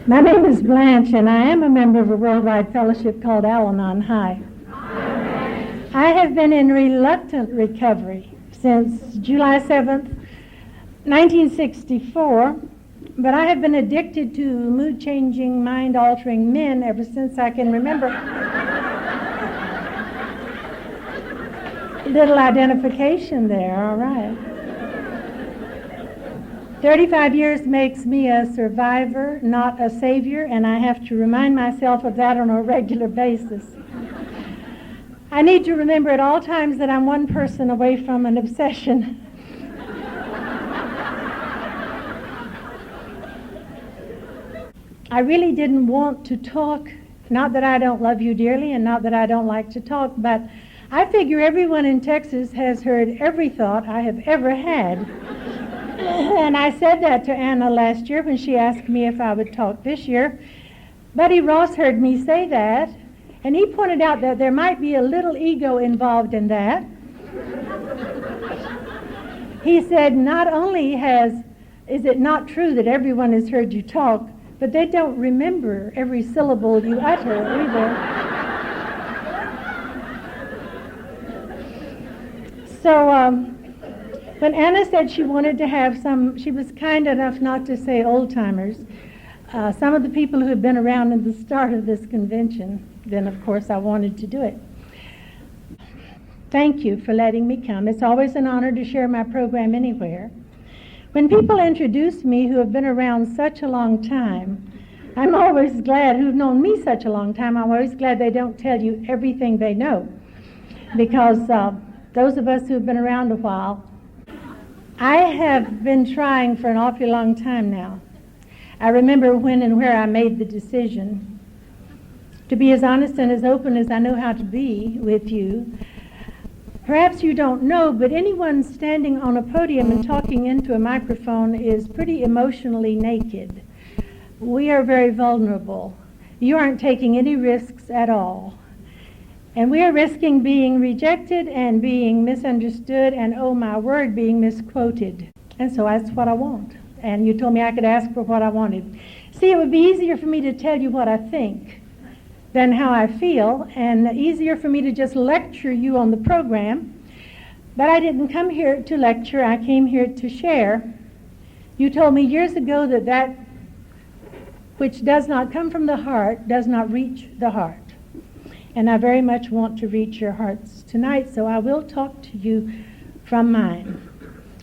My name is Blanche, and I am a member of a worldwide fellowship called Al-Anon. Hi. I have been in reluctant recovery since July 7th, 1964, but I have been addicted to mood-changing, mind-altering men ever since I can remember. Little identification there, all right. 35 years makes me a survivor, not a savior, and I have to remind myself of that on a regular basis. I need to remember at all times that I'm one person away from an obsession. I really didn't want to talk, not that I don't love you dearly and not that I don't like to talk, but I figure everyone in Texas has heard every thought I have ever had. And I said that to Anna last year when she asked me if I would talk this year. Buddy Ross heard me say that, and he pointed out that there might be a little ego involved in that. He said, not only is it not true that everyone has heard you talk, but they don't remember every syllable you utter either. So, when Anna said she wanted to have she was kind enough not to say old-timers, some of the people who had been around at the start of this convention, then of course I wanted to do it. Thank you for letting me come. It's always an honor to share my program anywhere. When people introduce me who have been around such a long time, I'm always glad, who've known me such a long time, I'm always glad they don't tell you everything they know. Because those of us who've been around a while, I have been trying for an awfully long time now. I remember when and where I made the decision to be as honest and as open as I know how to be with you. Perhaps you don't know, but anyone standing on a podium and talking into a microphone is pretty emotionally naked. We are very vulnerable. You aren't taking any risks at all. And we are risking being rejected and being misunderstood and, oh my word, being misquoted. And so that's what I want. And you told me I could ask for what I wanted. See, it would be easier for me to tell you what I think than how I feel, and easier for me to just lecture you on the program. But I didn't come here to lecture, I came here to share. You told me years ago that which does not come from the heart does not reach the heart. And I very much want to reach your hearts tonight, so I will talk to you from mine.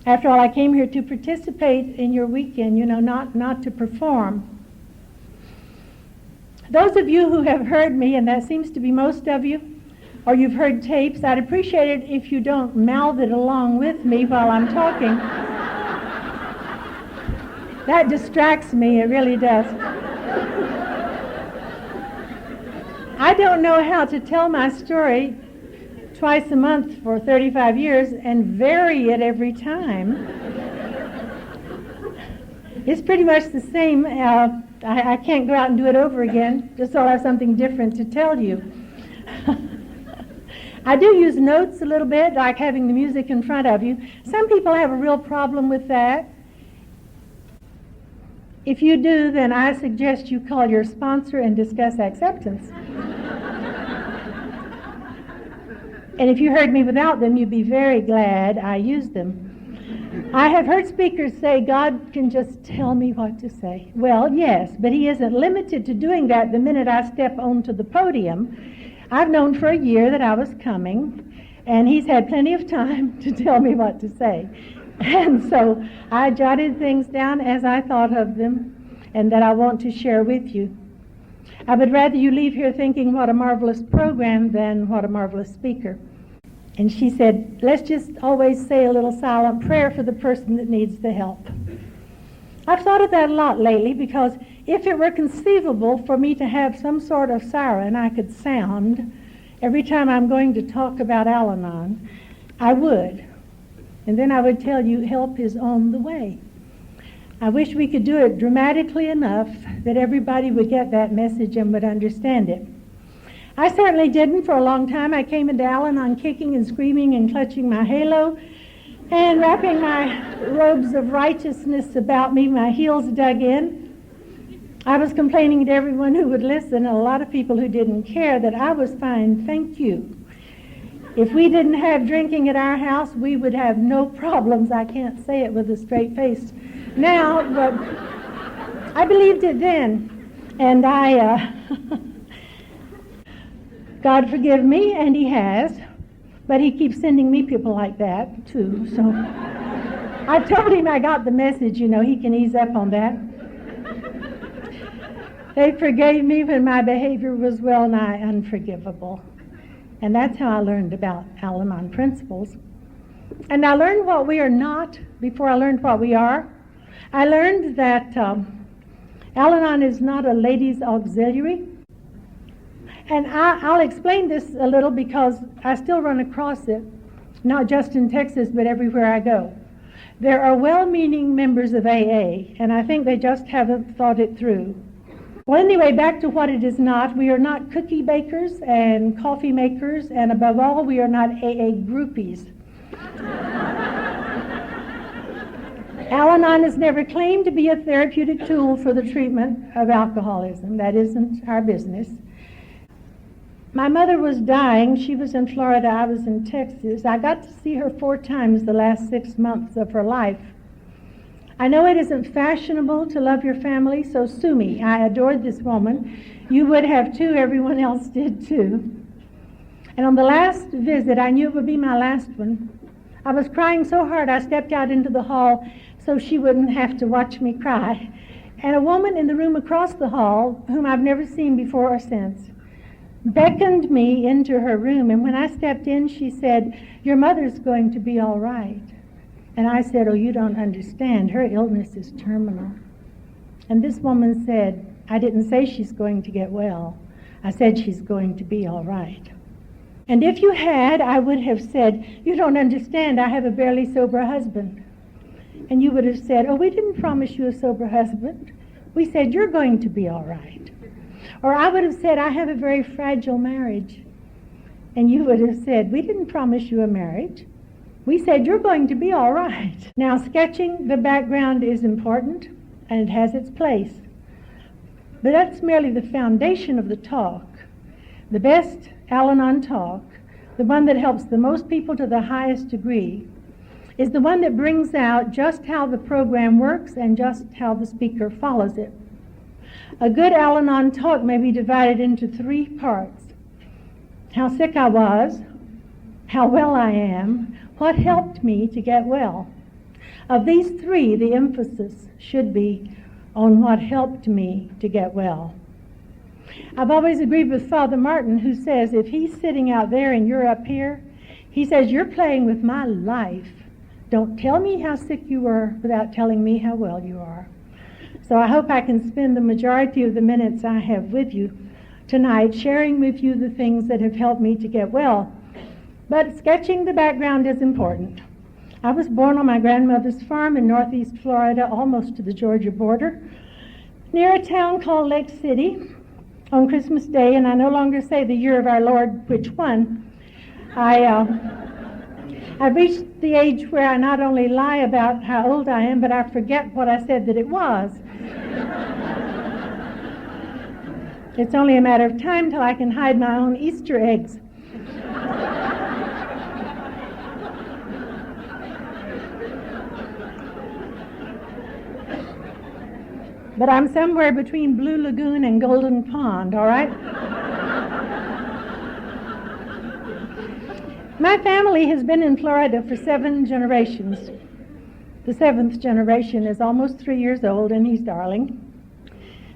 After all, I came here to participate in your weekend, not to perform. Those of you who have heard me, and that seems to be most of you, or you've heard tapes, I'd appreciate it if you don't mouth it along with me while I'm talking. That distracts me, it really does. I don't know how to tell my story twice a month for 35 years and vary it every time. It's pretty much the same. I can't go out and do it over again, just so I'll have something different to tell you. I do use notes a little bit, like having the music in front of you. Some people have a real problem with that. If you do, then I suggest you call your sponsor and discuss acceptance. And if you heard me without them, you'd be very glad I used them. I have heard speakers say, God can just tell me what to say. Well, yes, but he isn't limited to doing that the minute I step onto the podium. I've known for a year that I was coming, and he's had plenty of time to tell me what to say. And so I jotted things down as I thought of them and that I want to share with you. I would rather you leave here thinking what a marvelous program than what a marvelous speaker. And she said, let's just always say a little silent prayer for the person that needs the help. I've thought of that a lot lately, because if it were conceivable for me to have some sort of siren I could sound every time I'm going to talk about Al-Anon, I would. And then I would tell you, help is on the way. I wish we could do it dramatically enough that everybody would get that message and would understand it. I certainly didn't for a long time. I came into Al-Anon kicking and screaming and clutching my halo and wrapping my robes of righteousness about me, my heels dug in. I was complaining to everyone who would listen, and a lot of people who didn't care, that I was fine, thank you. If we didn't have drinking at our house, we would have no problems. I can't say it with a straight face now, but I believed it then. And God forgive me, and He has, but He keeps sending me people like that, too. So I told Him I got the message, you know, He can ease up on that. They forgave me when my behavior was well nigh unforgivable. And that's how I learned about Al-Anon principles. And I learned what we are not before I learned what we are. I learned that Al-Anon is not a ladies' auxiliary. And I'll explain this a little because I still run across it, not just in Texas, but everywhere I go. There are well-meaning members of AA, and I think they just haven't thought it through. Well, anyway, back to what it is not. We are not cookie bakers and coffee makers, and above all, we are not AA groupies. Al-Anon has never claimed to be a therapeutic tool for the treatment of alcoholism. That isn't our business. My mother was dying. She was in Florida. I was in Texas. I got to see her 4 times the last 6 months of her life. I know it isn't fashionable to love your family, so sue me. I adored this woman. You would have too. Everyone else did too. And on the last visit, I knew it would be my last one. I was crying so hard I stepped out into the hall so she wouldn't have to watch me cry. And a woman in the room across the hall, whom I've never seen before or since, beckoned me into her room. And when I stepped in, she said, "Your mother's going to be all right." And I said, "Oh, you don't understand. Her illness is terminal." And this woman said, "I didn't say she's going to get well. I said she's going to be all right." And if you had, I would have said, "You don't understand. I have a barely sober husband." And you would have said, "Oh, we didn't promise you a sober husband. We said you're going to be all right." Or I would have said, "I have a very fragile marriage." And you would have said, "We didn't promise you a marriage. We said you're going to be all right." Now, sketching the background is important, and it has its place. But that's merely the foundation of the talk. The best Al-Anon talk, the one that helps the most people to the highest degree, is the one that brings out just how the program works and just how the speaker follows it. A good Al-Anon talk may be divided into 3 parts. How sick I was, how well I am, what helped me to get well. Of these 3, the emphasis should be on what helped me to get well. I've always agreed with Father Martin, who says if he's sitting out there and you're up here, he says, "You're playing with my life. Don't tell me how sick you were without telling me how well you are." So I hope I can spend the majority of the minutes I have with you tonight sharing with you the things that have helped me to get well. But sketching the background is important. I was born on my grandmother's farm in northeast Florida, almost to the Georgia border, near a town called Lake City, on Christmas Day, and I no longer say the year of our Lord, which one. I've reached the age where I not only lie about how old I am, but I forget what I said that it was. It's only a matter of time till I can hide my own Easter eggs. But I'm somewhere between Blue Lagoon and Golden Pond, all right? My family has been in Florida for 7 generations. The 7th generation is almost 3 years old, and he's darling.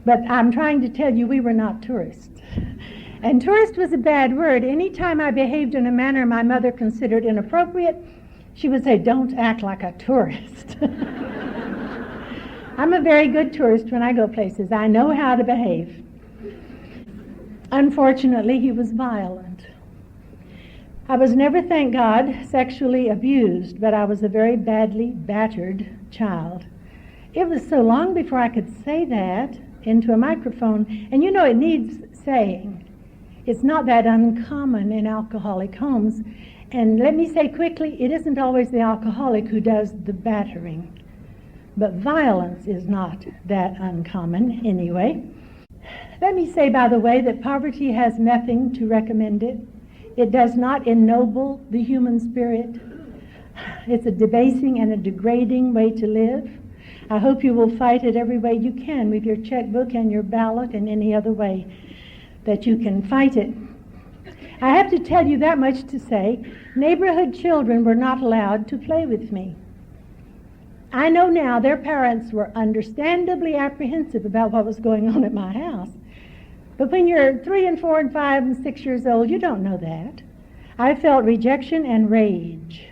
But I'm trying to tell you we were not tourists. And tourist was a bad word. Anytime I behaved in a manner my mother considered inappropriate, she would say, "Don't act like a tourist." I'm a very good tourist when I go places. I know how to behave. Unfortunately, he was violent. I was never, thank God, sexually abused, but I was a very badly battered child. It was so long before I could say that into a microphone, and you know it needs saying. It's not that uncommon in alcoholic homes. And let me say quickly, it isn't always the alcoholic who does the battering. but violence is not that uncommon anyway. Let me say, by the way, that poverty has nothing to recommend it. It does not ennoble the human spirit. It's a debasing and a degrading way to live. I hope you will fight it every way you can with your checkbook and your ballot and any other way that you can fight it. I have to tell you that much to say, neighborhood children were not allowed to play with me. I know now their parents were understandably apprehensive about what was going on at my house. But when you're 3 and 4 and 5 and 6 years old, you don't know that. I felt rejection and rage.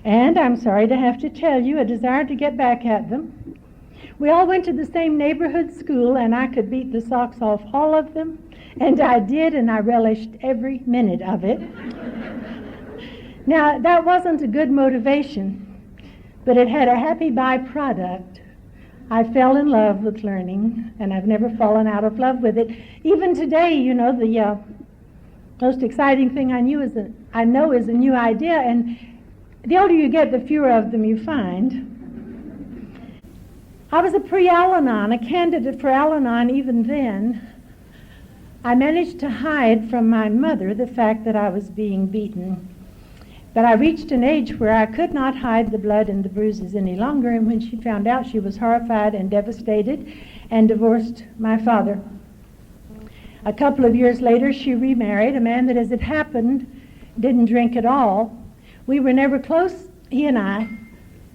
And I'm sorry to have to tell you, a desire to get back at them. We all went to the same neighborhood school, and I could beat the socks off all of them. And I did, and I relished every minute of it. Now, that wasn't a good motivation, but it had a happy byproduct. I fell in love with learning, and I've never fallen out of love with it. Even today, you know, the most exciting thing I know is a new idea, and the older you get, the fewer of them you find. I was a pre-Al-Anon, a candidate for Al-Anon even then. I managed to hide from my mother the fact that I was being beaten. But I reached an age where I could not hide the blood and the bruises any longer, and when she found out, she was horrified and devastated and divorced my father. A couple of years later, she remarried a man that, as it happened, didn't drink at all. We were never close, he and I,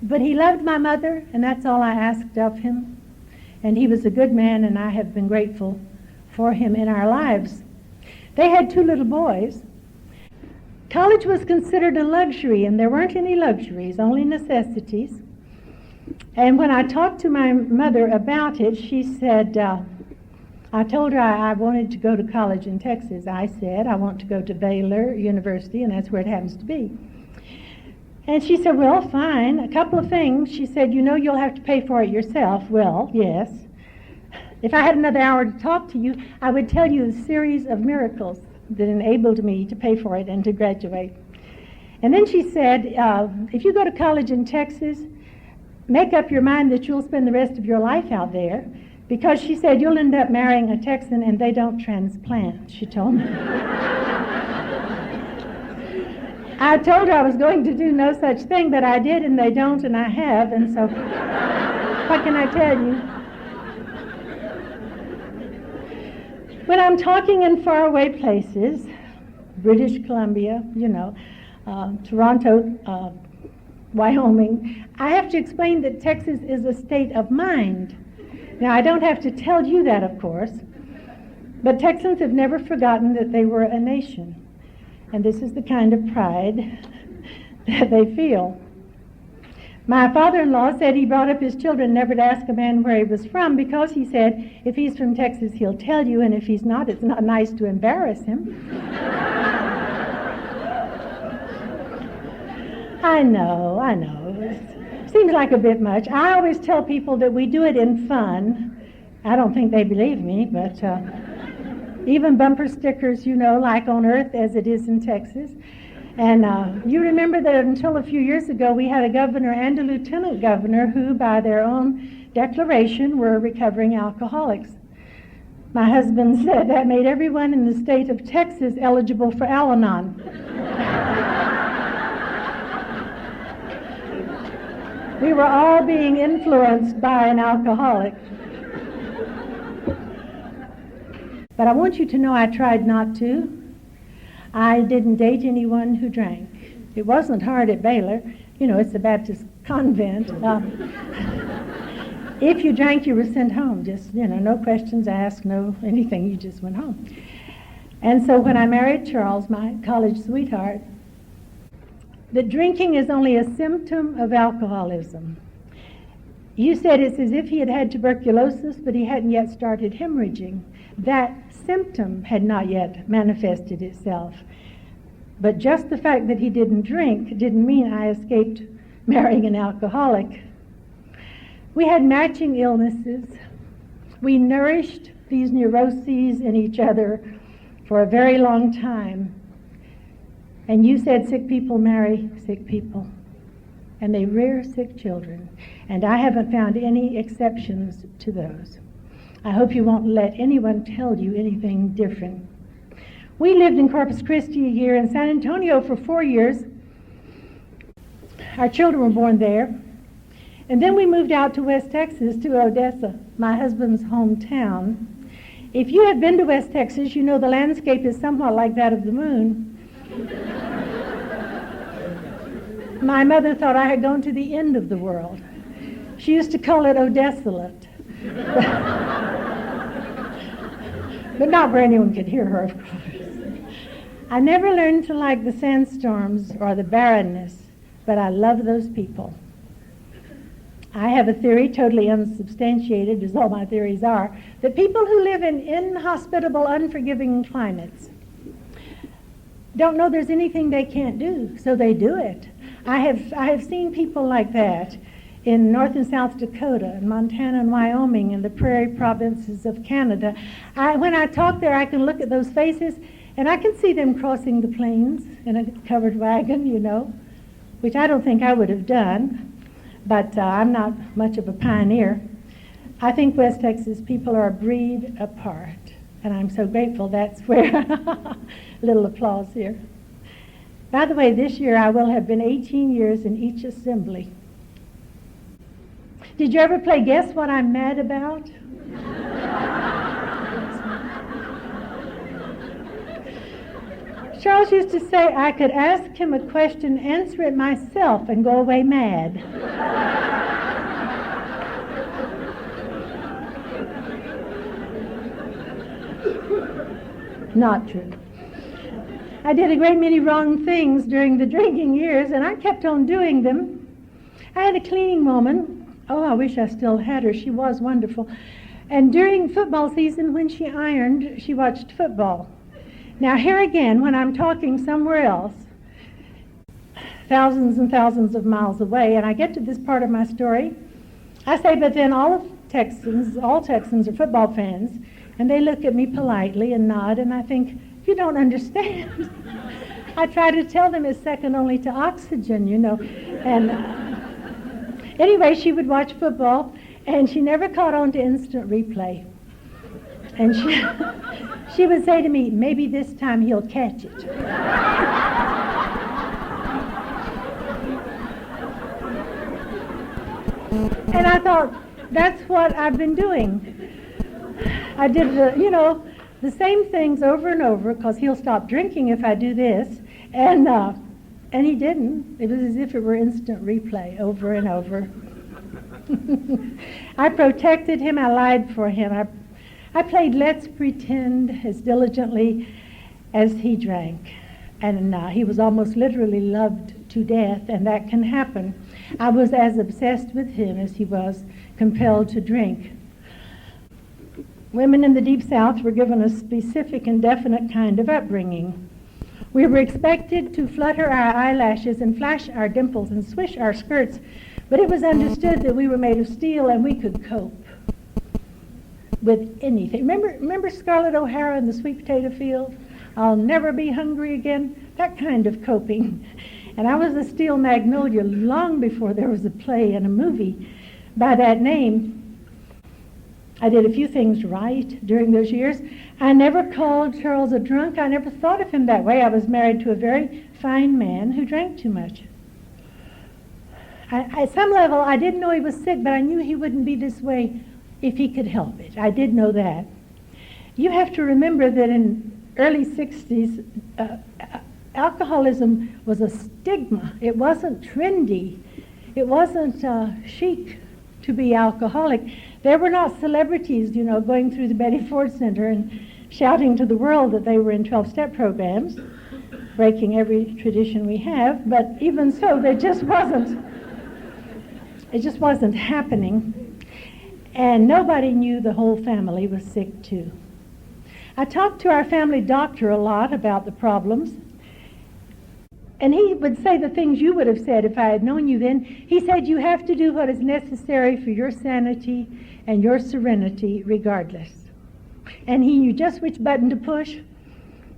but he loved my mother, and that's all I asked of him. And he was a good man, and I have been grateful for him in our lives. They had 2 little boys. College was considered a luxury, and there weren't any luxuries, only necessities. And when I talked to my mother about it, she said, I told her I wanted to go to college in Texas. I said, I want to go to Baylor University, and that's where it happens to be. And she said, well, fine. A couple of things. She said, you know, you'll have to pay for it yourself. Well, yes. If I had another hour to talk to you, I would tell you a series of miracles that enabled me to pay for it and to graduate. And then she said, if you go to college in Texas, make up your mind that you'll spend the rest of your life out there, because she said you'll end up marrying a Texan and they don't transplant, she told me. I told her I was going to do no such thing, but I did, and they don't, and I have, and so what can I tell you? When I'm talking in faraway places, British Columbia, you know, Toronto, Wyoming, I have to explain that Texas is a state of mind. Now, I don't have to tell you that, of course, but Texans have never forgotten that they were a nation, and this is the kind of pride that they feel. My father-in-law said he brought up his children never to ask a man where he was from, because he said, if he's from Texas, he'll tell you, and if he's not, it's not nice to embarrass him. I know. It seems like a bit much. I always tell people that we do it in fun. I don't think they believe me, but even bumper stickers, you know, like on Earth as it is in Texas. And you remember that until a few years ago, we had a governor and a lieutenant governor who, by their own declaration, were recovering alcoholics. My husband said that made everyone in the state of Texas eligible for Al-Anon. We were all being influenced by an alcoholic. But I want you to know I tried not to. I didn't date anyone who drank. It wasn't hard at Baylor. You know, it's a Baptist convent. If you drank, you were sent home. Just, you know, no questions asked, no anything. You just went home. And so when I married Charles, my college sweetheart, that drinking is only a symptom of alcoholism. You said it's as if he had had tuberculosis, but he hadn't yet started hemorrhaging. That symptom had not yet manifested itself. But just the fact that he didn't drink didn't mean I escaped marrying an alcoholic. We had matching illnesses. We nourished these neuroses in each other for a very long time. And you said sick people marry sick people. and they rear sick children, and I haven't found any exceptions to those. I hope you won't let anyone tell you anything different. We lived in Corpus Christi a year, in San Antonio for 4 years. Our children were born there. And then we moved out to West Texas, to Odessa, my husband's hometown. If you have been to West Texas, you know the landscape is somewhat like that of the moon. My mother thought I had gone to the end of the world. She used to call it Odesolate. But not where anyone could hear her, of course. I never learned to like the sandstorms or the barrenness, but I love those people. I have a theory, totally unsubstantiated, as all my theories are, that people who live in inhospitable, unforgiving climates don't know there's anything they can't do, so they do it. I have seen people like that in North and South Dakota, and Montana and Wyoming, and the prairie provinces of Canada. When I talk there, I can look at those faces, and I can see them crossing the plains in a covered wagon, you know, which I don't think I would have done, but I'm not much of a pioneer. I think West Texas people are a breed apart, and I'm so grateful that's where, a little applause here. By the way, this year I will have been 18 years in each assembly. Did you ever play Guess What I'm Mad About? Charles used to say I could ask him a question, answer it myself, and go away mad. Not true. I did a great many wrong things during the drinking years, and I kept on doing them. I had a cleaning woman. Oh, I wish I still had her. She was wonderful. And during football season, when she ironed, she watched football. Now, here again, when I'm talking somewhere else, thousands and thousands of miles away, and I get to this part of my story, I say, but then all Texans are football fans, and they look at me politely and nod, and I think, you don't understand. I try to tell them it's second only to oxygen, you know. And anyway, she would watch football, and she never caught on to instant replay. And she would say to me, maybe this time he'll catch it. And I thought, that's what I've been doing. I did the same things over and over, because he'll stop drinking if I do this. And he didn't. It was as if it were instant replay over and over. I protected him. I lied for him. I played let's pretend as diligently as he drank. And he was almost literally loved to death, and that can happen. I was as obsessed with him as he was compelled to drink. Women in the Deep South were given a specific and definite kind of upbringing. We were expected to flutter our eyelashes and flash our dimples and swish our skirts, but it was understood that we were made of steel and we could cope with anything. Remember Scarlett O'Hara in the sweet potato field? I'll never be hungry again. That kind of coping. And I was a steel magnolia long before there was a play and a movie by that name. I did a few things right during those years. I never called Charles a drunk. I never thought of him that way. I was married to a very fine man who drank too much. At some level, I didn't know he was sick, but I knew he wouldn't be this way if he could help it. I did know that. You have to remember that in early 60s, alcoholism was a stigma. It wasn't trendy. It wasn't chic to be alcoholic. There were not celebrities, going through the Betty Ford Center and shouting to the world that they were in 12-step programs, breaking every tradition we have. But even so, it just wasn't happening. And nobody knew the whole family was sick too. I talked to our family doctor a lot about the problems. And he would say the things you would have said if I had known you then. He said, you have to do what is necessary for your sanity and your serenity regardless. And he knew just which button to push.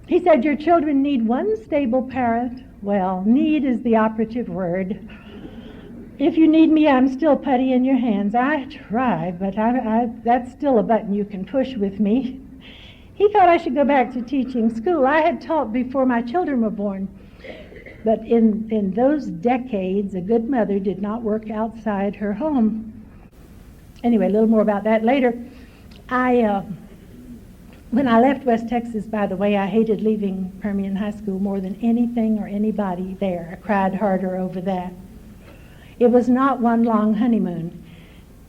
He said, your children need one stable parent. Well, need is the operative word. If you need me, I'm still putty in your hands. I try, but that's still a button you can push with me. He thought I should go back to teaching school. I had taught before my children were born. But in those decades, a good mother did not work outside her home. Anyway, a little more about that later. When I left West Texas, by the way, I hated leaving Permian High School more than anything or anybody there. I cried harder over that. It was not one long honeymoon.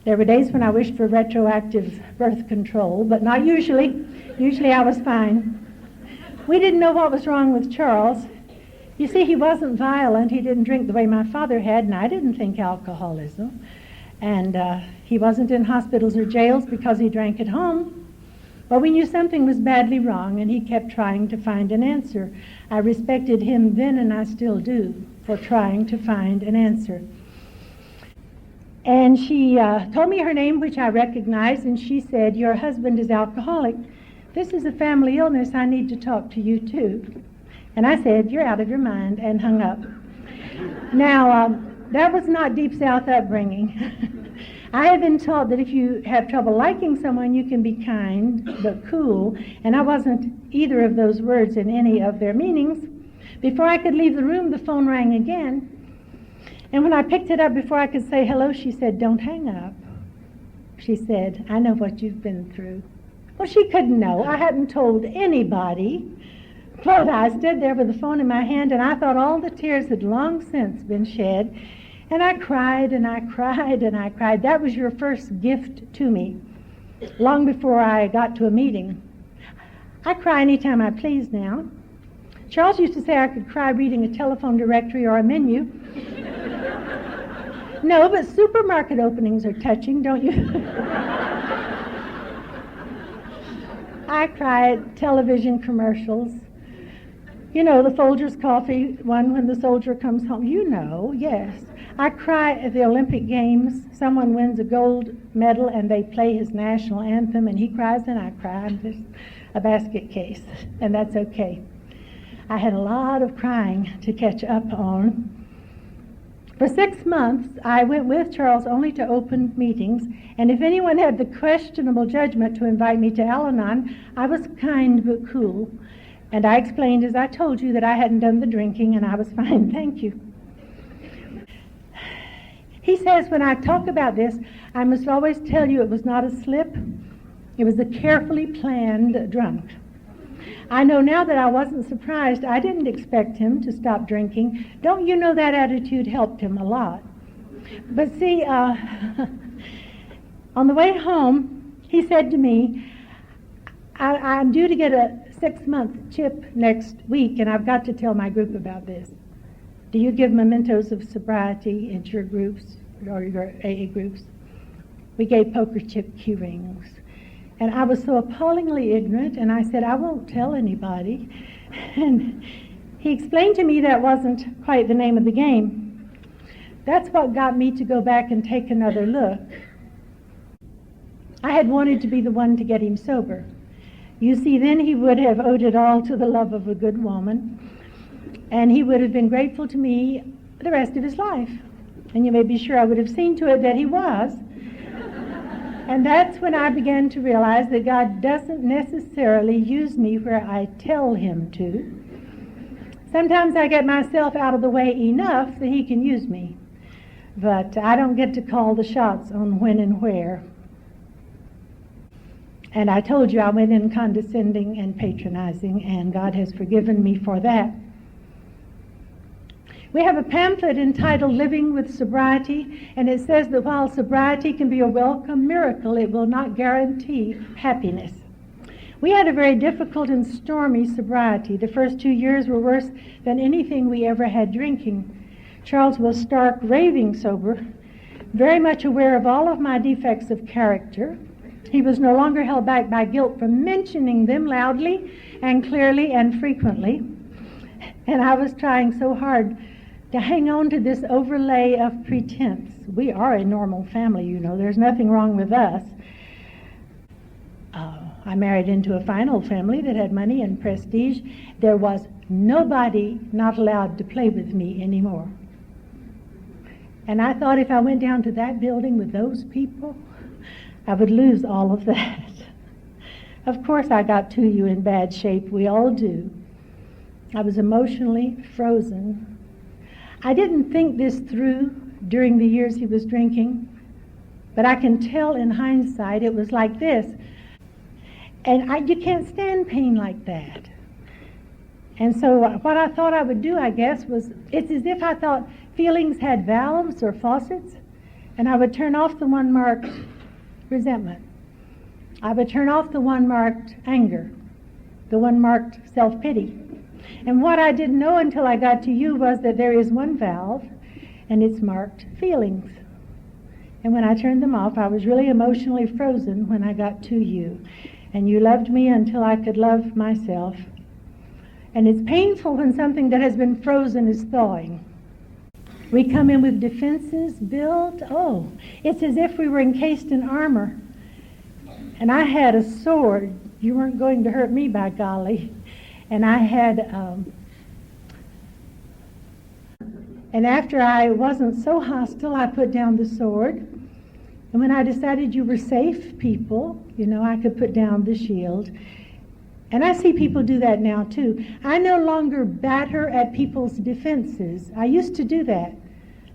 There were days when I wished for retroactive birth control, but not usually. Usually I was fine. We didn't know what was wrong with Charles. You see, he wasn't violent. He didn't drink the way my father had, and I didn't think alcoholism. And he wasn't in hospitals or jails because he drank at home. But we knew something was badly wrong, and he kept trying to find an answer. I respected him then, and I still do, for trying to find an answer. And she told me her name, which I recognized, and she said, "Your husband is alcoholic. This is a family illness. I need to talk to you, too." And I said, "You're out of your mind," and hung up. Now, that was not Deep South upbringing. I had been taught that if you have trouble liking someone, you can be kind but cool, and I wasn't either of those words in any of their meanings. Before I could leave the room, the phone rang again. And when I picked it up, before I could say hello, she said, "Don't hang up." She said, "I know what you've been through." Well, she couldn't know. I hadn't told anybody. But I stood there with the phone in my hand, and I thought all the tears had long since been shed. And I cried, and I cried, and I cried. That was your first gift to me, long before I got to a meeting. I cry anytime I please now. Charles used to say I could cry reading a telephone directory or a menu. No, but supermarket openings are touching, don't you? I cry at television commercials. You know, the Folgers coffee one when the soldier comes home. You know, yes. I cry at the Olympic Games. Someone wins a gold medal and they play his national anthem and he cries and I cry. I'm just a basket case, and that's okay. I had a lot of crying to catch up on. For 6 months, I went with Charles only to open meetings, and if anyone had the questionable judgment to invite me to Al-Anon, I was kind but cool. And I explained, as I told you, that I hadn't done the drinking and I was fine, thank you. He says when I talk about this, I must always tell you it was not a slip. It was a carefully planned drunk. I know now that I wasn't surprised. I didn't expect him to stop drinking. Don't you know that attitude helped him a lot? But see, on the way home, he said to me, I'm due to get a 6-month chip next week, and I've got to tell my group about this. Do you give mementos of sobriety in your groups or your AA groups? We gave poker chip key rings. And I was so appallingly ignorant, and I said, I won't tell anybody. And he explained to me that wasn't quite the name of the game. That's what got me to go back and take another look. I had wanted to be the one to get him sober. You see, then he would have owed it all to the love of a good woman, and he would have been grateful to me the rest of his life. And you may be sure I would have seen to it that he was. And that's when I began to realize that God doesn't necessarily use me where I tell him to. Sometimes I get myself out of the way enough that he can use me. But I don't get to call the shots on when and where. And I told you I went in condescending and patronizing, and God has forgiven me for that. We have a pamphlet entitled Living with Sobriety, and it says that while sobriety can be a welcome miracle, it will not guarantee happiness. We had a very difficult and stormy sobriety. The first 2 years were worse than anything we ever had drinking. Charles was stark raving sober, very much aware of all of my defects of character. He was no longer held back by guilt from mentioning them loudly and clearly and frequently. And I was trying so hard to hang on to this overlay of pretense. We are a normal family, you know. There's nothing wrong with us. I married into a fine old family that had money and prestige. There was nobody not allowed to play with me anymore. And I thought if I went down to that building with those people, I would lose all of that. Of course I got to you in bad shape. We all do. I was emotionally frozen. I didn't think this through during the years he was drinking, but I can tell in hindsight it was like this. And you can't stand pain like that. And so what I thought I would do, I guess, was, it's as if I thought feelings had valves or faucets, and I would turn off the one marked resentment. I would turn off the one marked anger, the one marked self-pity. And what I didn't know until I got to you was that there is one valve, and it's marked feelings. And when I turned them off, I was really emotionally frozen when I got to you. And you loved me until I could love myself. And it's painful when something that has been frozen is thawing. We come in with defenses built. Oh, it's as if we were encased in armor. And I had a sword. You weren't going to hurt me, by golly. And I had, and after I wasn't so hostile, I put down the sword. And when I decided you were safe people, I could put down the shield. And I see people do that now too. I no longer batter at people's defenses. I used to do that.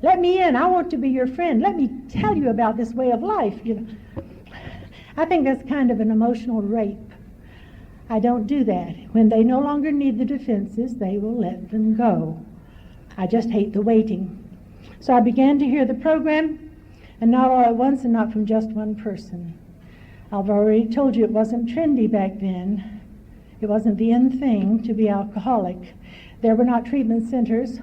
Let me in. I want to be your friend. Let me tell you about this way of life. I think that's kind of an emotional rape. I don't do that. When they no longer need the defenses, they will let them go. I just hate the waiting. So I began to hear the program, and not all at once and not from just one person. I've already told you it wasn't trendy back then. It wasn't the in thing to be alcoholic. There were not treatment centers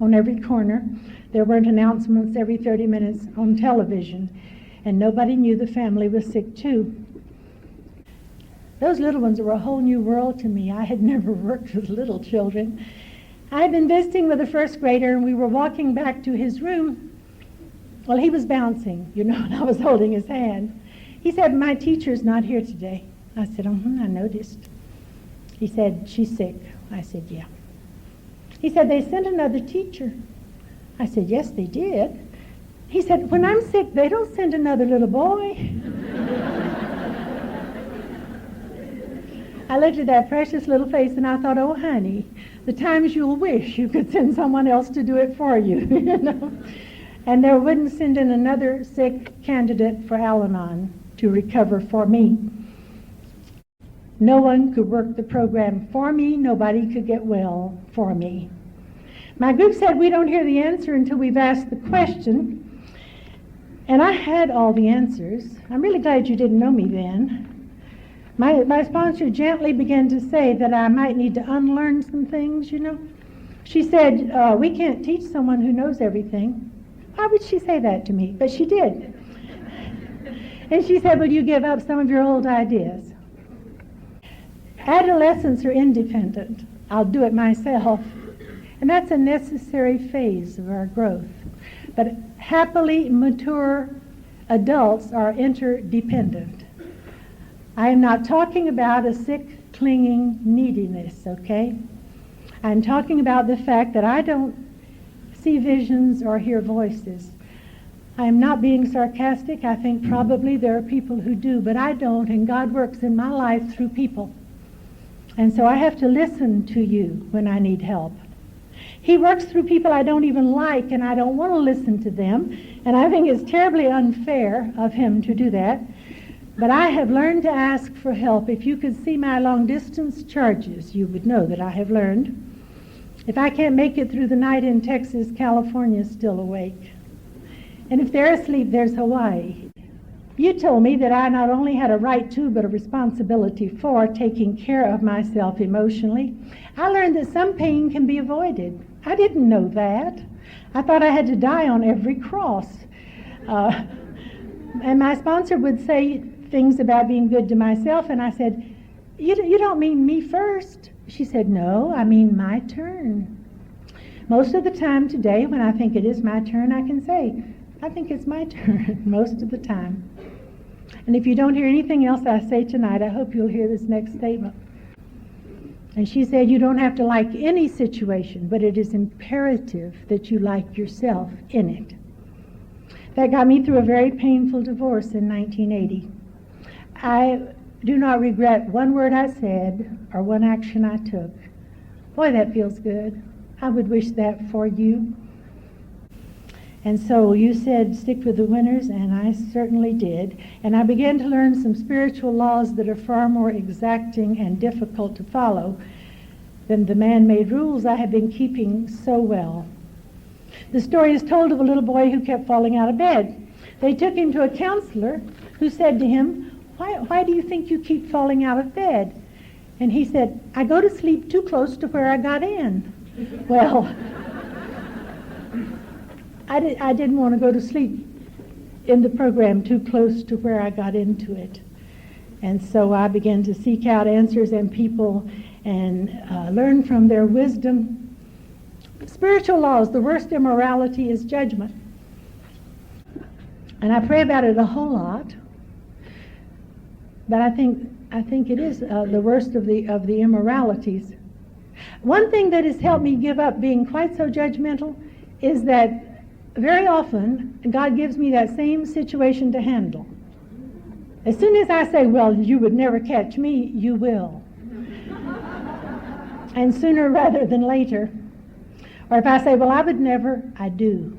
on every corner. There weren't announcements every 30 minutes on television. And nobody knew the family was sick too. Those little ones were a whole new world to me. I had never worked with little children. I had been visiting with a first grader, and we were walking back to his room. Well, he was bouncing, and I was holding his hand. He said, "My teacher's not here today." I said, I noticed. He said, "She's sick." I said, "Yeah." He said, "They sent another teacher." I said, "Yes, they did." He said, "When I'm sick, they don't send another little boy." I looked at that precious little face and I thought, oh, honey, the times you'll wish you could send someone else to do it for you, And they wouldn't send in another sick candidate for Al-Anon to recover for me. No one could work the program for me. Nobody could get well for me. My group said we don't hear the answer until we've asked the question. And I had all the answers. I'm really glad you didn't know me then. My sponsor gently began to say that I might need to unlearn some things, She said, we can't teach someone who knows everything. Why would she say that to me? But she did. And she said, will you give up some of your old ideas? Adolescents are independent. I'll do it myself. And that's a necessary phase of our growth. But happily mature adults are interdependent. I am not talking about a sick, clinging neediness, okay? I'm talking about the fact that I don't see visions or hear voices. I am not being sarcastic. I think probably there are people who do, but I don't, and God works in my life through people. And so I have to listen to you when I need help. He works through people I don't even like, and I don't want to listen to them, and I think it's terribly unfair of him to do that. But I have learned to ask for help. If you could see my long-distance charges, you would know that I have learned. If I can't make it through the night in Texas, California is still awake. And if they're asleep, there's Hawaii. You told me that I not only had a right to, but a responsibility for taking care of myself emotionally. I learned that some pain can be avoided. I didn't know that. I thought I had to die on every cross. And my sponsor would say things about being good to myself, and I said, you don't mean me first. She said, no, I mean my turn. Most of the time today, when I think it is my turn, I can say, I think it's my turn, most of the time. And if you don't hear anything else I say tonight, I hope you'll hear this next statement. And she said, you don't have to like any situation, but it is imperative that you like yourself in it. That got me through a very painful divorce in 1980. I do not regret one word I said or one action I took. Boy, that feels good. I would wish that for you. And so you said stick with the winners, and I certainly did. And I began to learn some spiritual laws that are far more exacting and difficult to follow than the man-made rules I have been keeping so well. The story is told of a little boy who kept falling out of bed. They took him to a counselor who said to him, why do you think you keep falling out of bed? And he said, I go to sleep too close to where I got in. Well, I didn't want to go to sleep in the program too close to where I got into it. And so I began to seek out answers and people and learn from their wisdom. Spiritual laws, the worst immorality is judgment. And I pray about it a whole lot. But I think it is the worst of the immoralities. One thing that has helped me give up being quite so judgmental is that very often God gives me that same situation to handle. As soon as I say, well, you would never catch me, you will. And sooner rather than later. Or if I say, well, I would never, I do.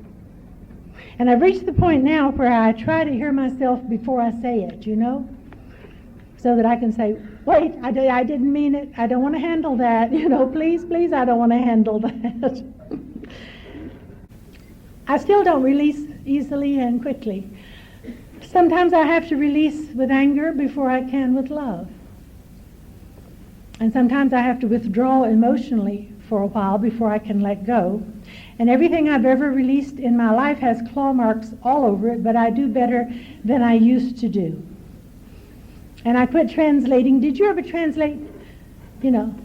And I've reached the point now where I try to hear myself before I say it, you know? So that I can say, wait, I didn't mean it. I don't want to handle that. You know, please, I don't want to handle that. I still don't release easily and quickly. Sometimes I have to release with anger before I can with love. And sometimes I have to withdraw emotionally for a while before I can let go. And everything I've ever released in my life has claw marks all over it, but I do better than I used to do. And I quit translating. Did you ever translate, you know,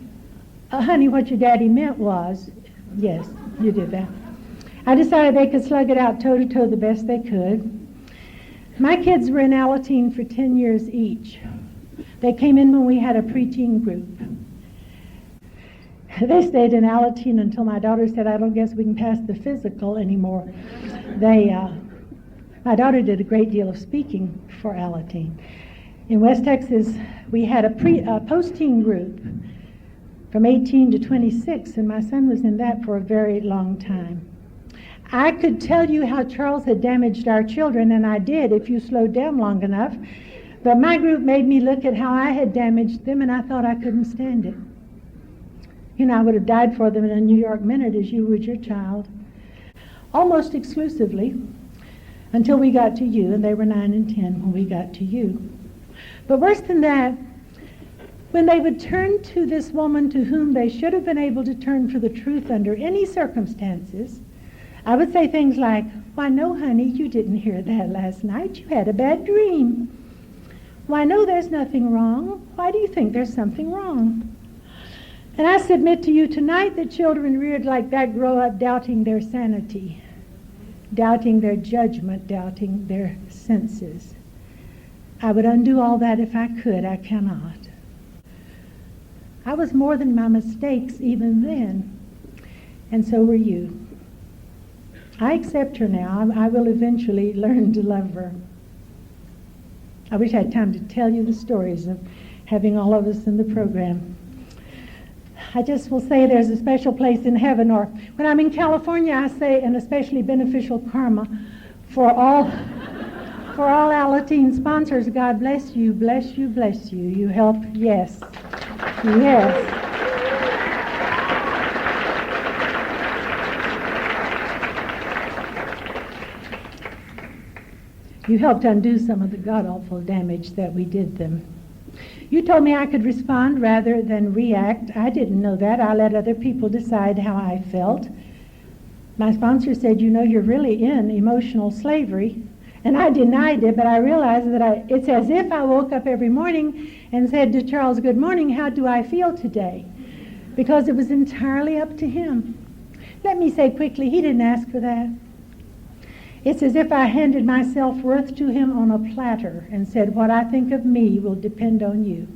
honey, what your daddy meant was, yes, you did that. I decided they could slug it out toe to toe the best they could. My kids were in Alateen for 10 years each. They came in when we had a preteen group. They stayed in Alateen until my daughter said, I don't guess we can pass the physical anymore. My daughter did a great deal of speaking for Alateen. In West Texas, we had a post-teen group from 18 to 26, and my son was in that for a very long time. I could tell you how Charles had damaged our children, and I did if you slowed down long enough, but my group made me look at how I had damaged them, and I thought I couldn't stand it. You know, I would have died for them in a New York minute as you would your child. Almost exclusively, until we got to you, and they were 9 and 10 when we got to you. But worse than that, when they would turn to this woman to whom they should have been able to turn for the truth under any circumstances, I would say things like, why, no, honey, you didn't hear that last night. You had a bad dream. Why, no, there's nothing wrong. Why do you think there's something wrong? And I submit to you tonight that children reared like that grow up doubting their sanity, doubting their judgment, doubting their senses. I would undo all that if I could. I cannot. I was more than my mistakes even then, and so were you. I accept her now. I will eventually learn to love her. I wish I had time to tell you the stories of having all of us in the program. I just will say there's a special place in heaven, or when I'm in California, I say an especially beneficial karma for all Alateen sponsors. God bless you, bless you, bless you. You help, yes, yes. You helped undo some of the god-awful damage that we did them. You told me I could respond rather than react. I didn't know that. I let other people decide how I felt. My sponsor said, you know, you're really in emotional slavery. And I denied it, but I realized that it's as if I woke up every morning and said to Charles, good morning, how do I feel today? Because it was entirely up to him. Let me say quickly, he didn't ask for that. It's as if I handed my self-worth to him on a platter and said, what I think of me will depend on you.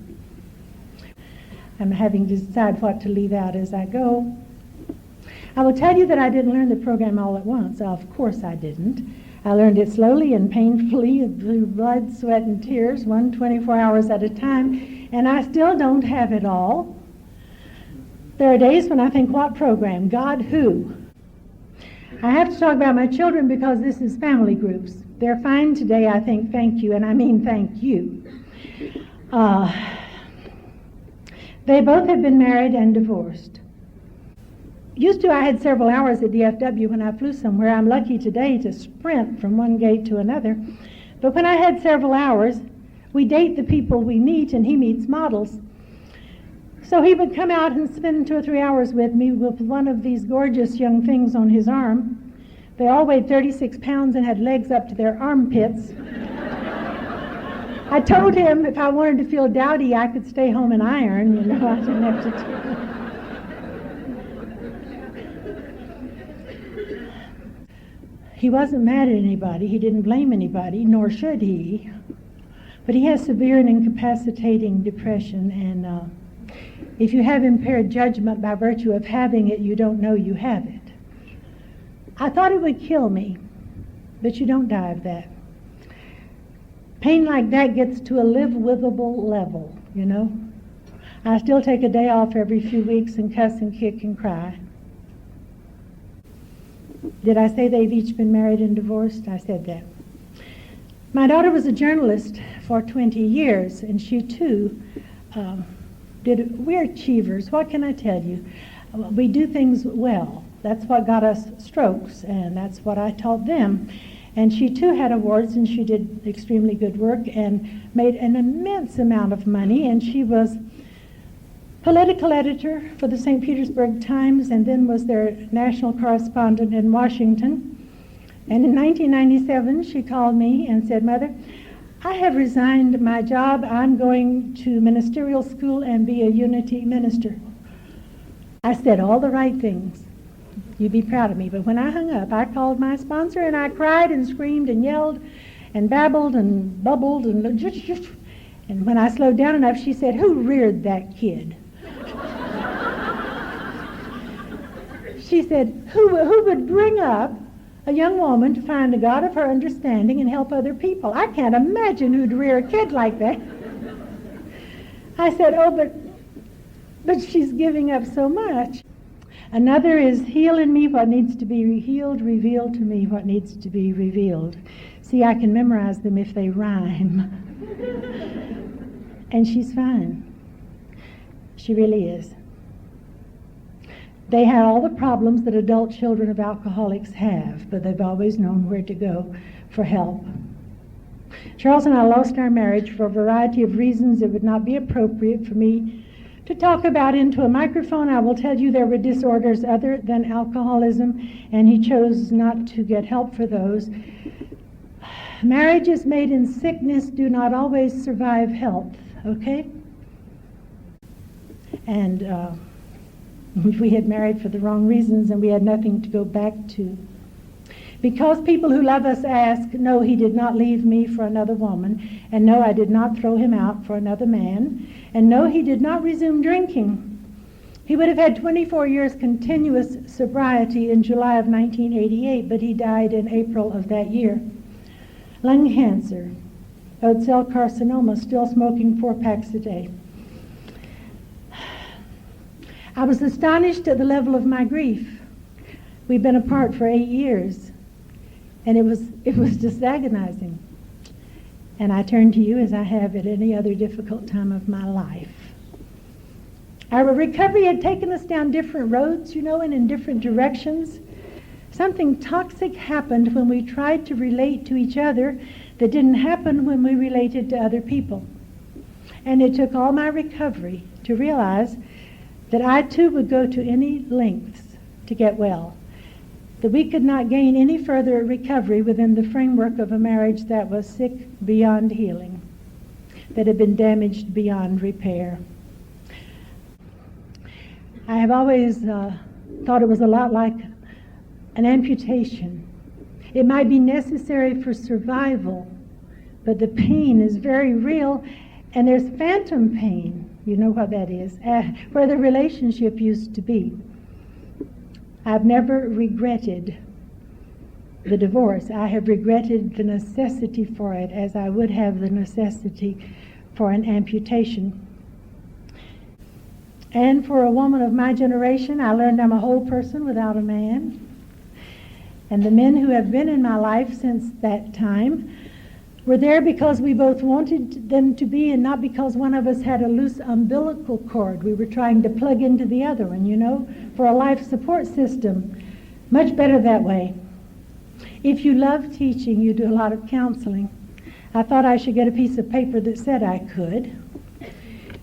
I'm having to decide what to leave out as I go. I will tell you that I didn't learn the program all at once. Of course I didn't. I learned it slowly and painfully through blood, sweat, and tears, 24 hours at a time, and I still don't have it all. There are days when I think, what program? God, who? I have to talk about my children because this is family groups. They're fine today, I think, thank you, and I mean thank you. They both have been married and divorced. Used to, I had several hours at DFW when I flew somewhere. I'm lucky today to sprint from one gate to another. But when I had several hours, we date the people we meet, and he meets models. So he would come out and spend 2 or 3 hours with me with one of these gorgeous young things on his arm. They all weighed 36 pounds and had legs up to their armpits. I told him if I wanted to feel dowdy, I could stay home and iron, you know, I didn't have to do it. He wasn't mad at anybody. He didn't blame anybody, nor should he. But he has severe and incapacitating depression, and if you have impaired judgment by virtue of having it, you don't know you have it. I thought it would kill me, but you don't die of that. Pain like that gets to a live-withable level, you know. I still take a day off every few weeks and cuss and kick and cry. Did I say they've each been married and divorced? I said that. My daughter was a journalist for 20 years, and she too we're achievers. What can I tell you? We do things well. That's what got us strokes, and that's what I taught them. And she too had awards, and she did extremely good work and made an immense amount of money, and she was political editor for the St. Petersburg Times, and then was their national correspondent in Washington. And in 1997, she called me and said, "Mother, I have resigned my job. I'm going to ministerial school and be a unity minister." I said all the right things. You'd be proud of me. But when I hung up, I called my sponsor, and I cried and screamed and yelled and babbled and bubbled. And when I slowed down enough, she said, "Who reared that kid?" She said, who would bring up a young woman to find the God of her understanding and help other people? I can't imagine who'd rear a kid like that. I said, "Oh, but she's giving up so much." Another is, "Heal in me what needs to be healed, reveal to me what needs to be revealed." See, I can memorize them if they rhyme. And she's fine. She really is. They had all the problems that adult children of alcoholics have, but they've always known where to go for help. Charles and I lost our marriage for a variety of reasons it would not be appropriate for me to talk about into a microphone. I will tell you there were disorders other than alcoholism, and he chose not to get help for those. Marriages made in sickness do not always survive health, okay? And we had married for the wrong reasons, and we had nothing to go back to. Because people who love us ask, no, he did not leave me for another woman, and no, I did not throw him out for another man, and no, he did not resume drinking. He would have had 24 years continuous sobriety in July of 1988, but he died in April of that year. Lung cancer, oat cell carcinoma, still smoking 4 packs a day. I was astonished at the level of my grief. We've been apart for 8 years, and it was just agonizing. And I turn to you as I have at any other difficult time of my life. Our recovery had taken us down different roads, you know, and in different directions. Something toxic happened when we tried to relate to each other that didn't happen when we related to other people. And it took all my recovery to realize that I too would go to any lengths to get well, that we could not gain any further recovery within the framework of a marriage that was sick beyond healing, that had been damaged beyond repair. I have always thought it was a lot like an amputation. It might be necessary for survival, but the pain is very real, and there's phantom pain. You know what that is, where the relationship used to be. I've never regretted the divorce. I have regretted the necessity for it as I would have the necessity for an amputation. And for a woman of my generation, I learned I'm a whole person without a man. And the men who have been in my life since that time were there because we both wanted them to be, and not because one of us had a loose umbilical cord. We were trying to plug into the other one, you know, for a life support system. Much better that way. If you love teaching, you do a lot of counseling. I thought I should get a piece of paper that said I could.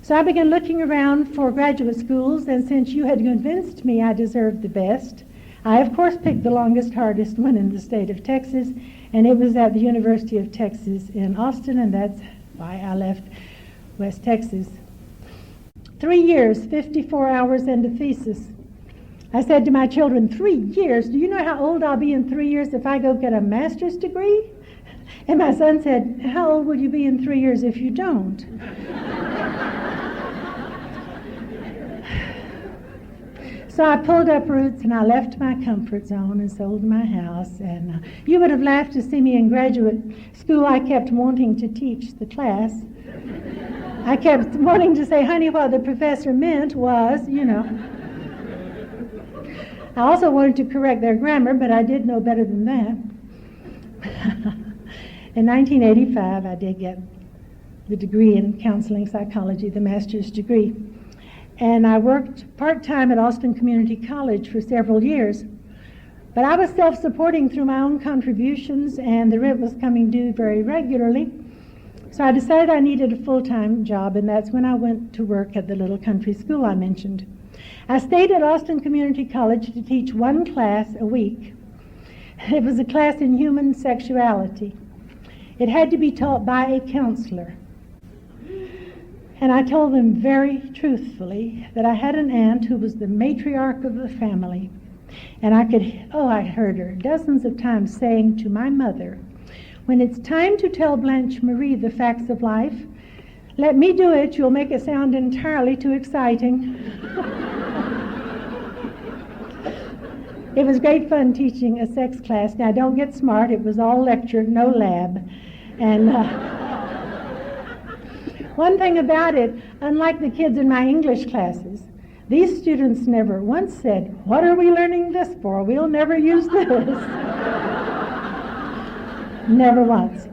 So I began looking around for graduate schools, and since you had convinced me I deserved the best, I of course picked the longest, hardest one in the state of Texas, and it was at the University of Texas in Austin, and that's why I left West Texas. 3 years, 54 hours, and a thesis. I said to my children, 3 years? Do you know how old I'll be in 3 years if I go get a master's degree? And my son said, how old will you be in 3 years if you don't? So I pulled up roots and I left my comfort zone and sold my house. And you would have laughed to see me in graduate school. I kept wanting to teach the class. I kept wanting to say, honey, what the professor meant was, you know. I also wanted to correct their grammar, but I did know better than that. In 1985, I did get the degree in counseling psychology, the master's degree. And I worked part-time at Austin Community College for several years. But I was self-supporting through my own contributions, and the rent was coming due very regularly. So I decided I needed a full-time job, and that's when I went to work at the little country school I mentioned. I stayed at Austin Community College to teach one class a week. It was a class in human sexuality. It had to be taught by a counselor. And I told them very truthfully that I had an aunt who was the matriarch of the family. And I heard her dozens of times saying to my mother, when it's time to tell Blanche Marie the facts of life, let me do it, you'll make it sound entirely too exciting. It was great fun teaching a sex class. Now don't get smart, it was all lecture, no lab. And one thing about it, unlike the kids in my English classes, these students never once said, what are we learning this for? We'll never use this. Never once.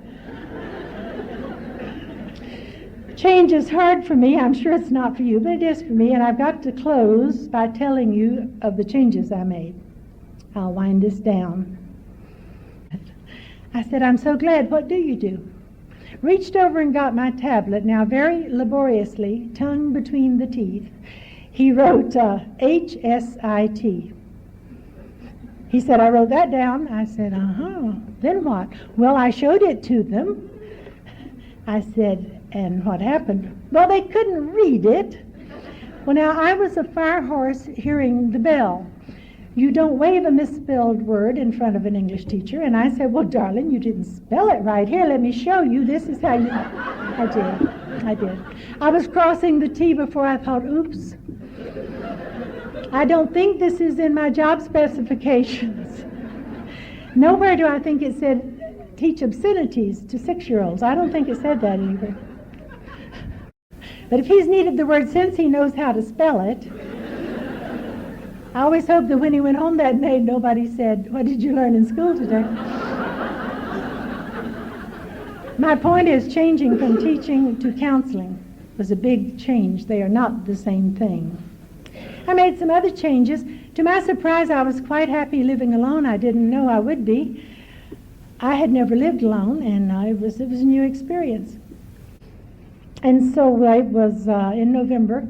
Change is hard for me. I'm sure it's not for you, but it is for me, and I've got to close by telling you of the changes I made. I'll wind this down. I said, I'm so glad. What do you do? Reached over and got my tablet. Now, very laboriously, tongue between the teeth, he wrote HSIT. He said, I wrote that down. I said, Then what? Well, I showed it to them. I said, and what happened? Well, they couldn't read it. Well, now, I was a fire horse hearing the bell. You don't wave a misspelled word in front of an English teacher. And I said, well, darling, you didn't spell it right. Here, let me show you. This is how you... I did. I was crossing the T before I thought, oops. I don't think this is in my job specifications. Nowhere do I think it said teach obscenities to 6-year-olds. I don't think it said that anywhere. But if he's needed the word since he knows how to spell it, I always hoped that when he went home that night, nobody said, what did you learn in school today? My point is, changing from teaching to counseling was a big change. They are not the same thing. I made some other changes. To my surprise, I was quite happy living alone. I didn't know I would be. I had never lived alone, and it was a new experience. And so it was in November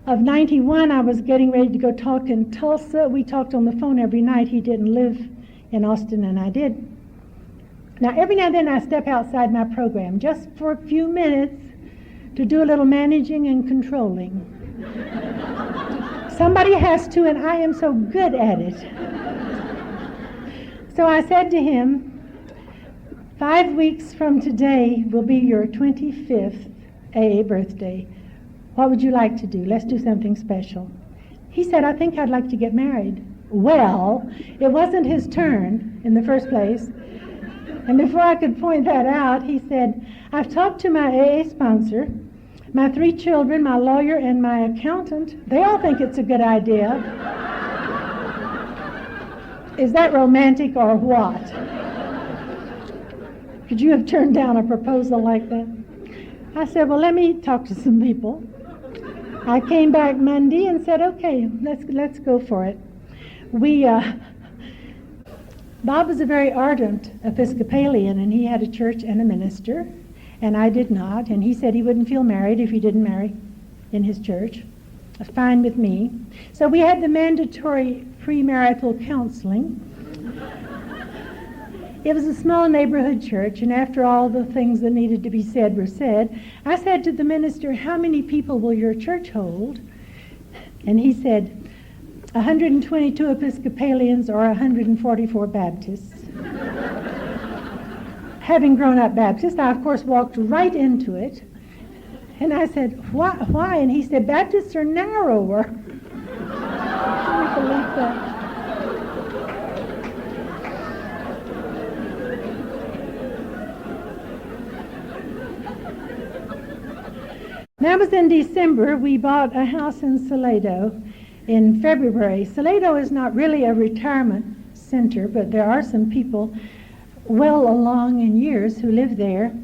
of 91, I was getting ready to go talk in Tulsa. We talked on the phone every night. He didn't live in Austin, and I did. Now, every now and then I step outside my program, just for a few minutes, to do a little managing and controlling. Somebody has to, and I am so good at it. So I said to him, 5 weeks from today will be your 25th AA birthday. What would you like to do? Let's do something special. He said, I think I'd like to get married. Well, it wasn't his turn. in the first place. And before I could point that out, he said, I've talked to my AA sponsor, my 3 children, my lawyer, and my accountant. They all think it's a good idea. Is that romantic or what? Could you have turned down a proposal like that? I said, well, let me talk to some people. I came back Monday and said, okay, let's go for it. Bob was a very ardent Episcopalian, and he had a church and a minister, and I did not, and he said he wouldn't feel married if he didn't marry in his church. Fine with me. So we had the mandatory premarital counseling. It was a small neighborhood church, and after all the things that needed to be said were said, I said to the minister, how many people will your church hold? And he said, 122 Episcopalians or 144 Baptists. Having grown up Baptist, I of course walked right into it. And I said, why? And he said, Baptists are narrower. Can you believe that? That was in December. We bought a house in Salado in February. Salado is not really a retirement center, but there are some people well along in years who live there.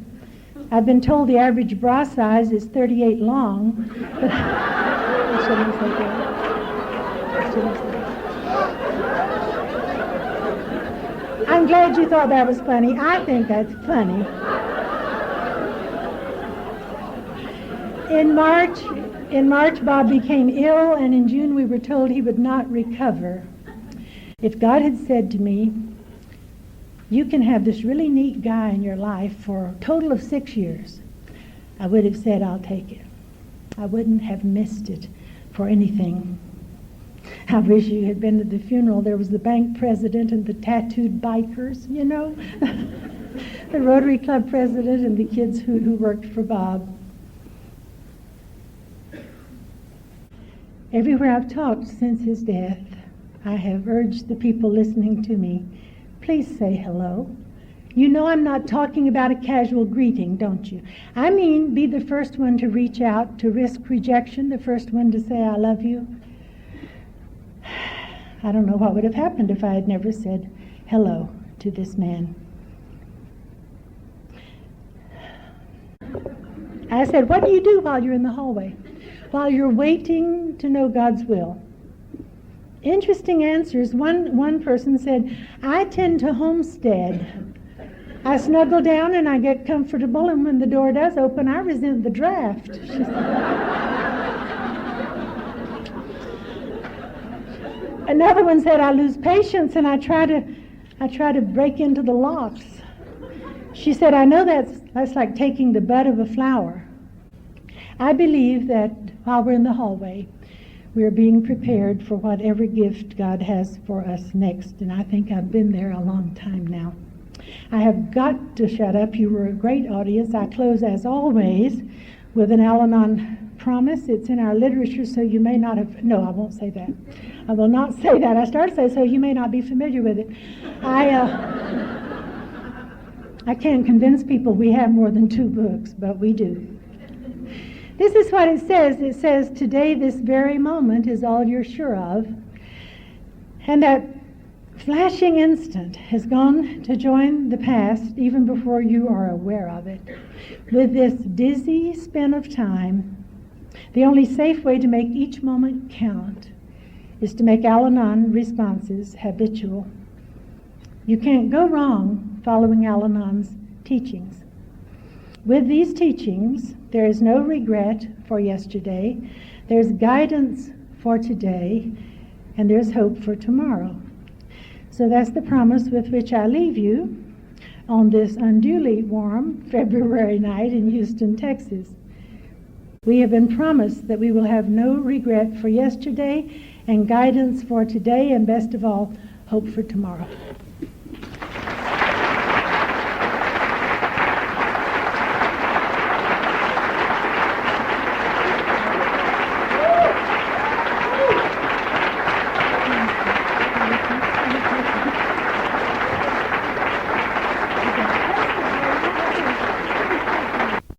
I've been told the average bra size is 38 long. But I shouldn't say that. I'm glad you thought that was funny. I think that's funny. In March, Bob became ill, and in June we were told he would not recover. If God had said to me, you can have this really neat guy in your life for a total of 6 years, I would have said, I'll take it. I wouldn't have missed it for anything. I wish you had been to the funeral. There was the bank president and the tattooed bikers, you know, the Rotary Club president and the kids who worked for Bob. Everywhere I've talked since his death, I have urged the people listening to me, please say hello. You know I'm not talking about a casual greeting, don't you? I mean, be the first one to reach out, to risk rejection, the first one to say I love you. I don't know what would have happened if I had never said hello to this man. I said, what do you do while you're in the hallway? While you're waiting to know God's will? Interesting answers. One person said, I tend to homestead. I snuggle down and I get comfortable, and when the door does open, I resent the draft. She said. Another one said, I lose patience and I try to break into the locks. She said, I know that's like taking the bud of a flower. I believe that while we're in the hallway, we're being prepared for whatever gift God has for us next, and I think I've been there a long time now. I have got to shut up. You were a great audience. I close, as always, with an Al-Anon promise. It's in our literature, so you may not have... No, I won't say that. I will not say that. I started to say, so you may not be familiar with it. I can't convince people we have more than 2 books, but we do. This is what it says. It says, today, this very moment is all you're sure of. And that flashing instant has gone to join the past even before you are aware of it. With this dizzy spin of time, the only safe way to make each moment count is to make Al-Anon responses habitual. You can't go wrong following Al-Anon's teachings. With these teachings, there is no regret for yesterday, there's guidance for today, and there's hope for tomorrow. So that's the promise with which I leave you on this unduly warm February night in Houston, Texas. We have been promised that we will have no regret for yesterday and guidance for today, and best of all, hope for tomorrow.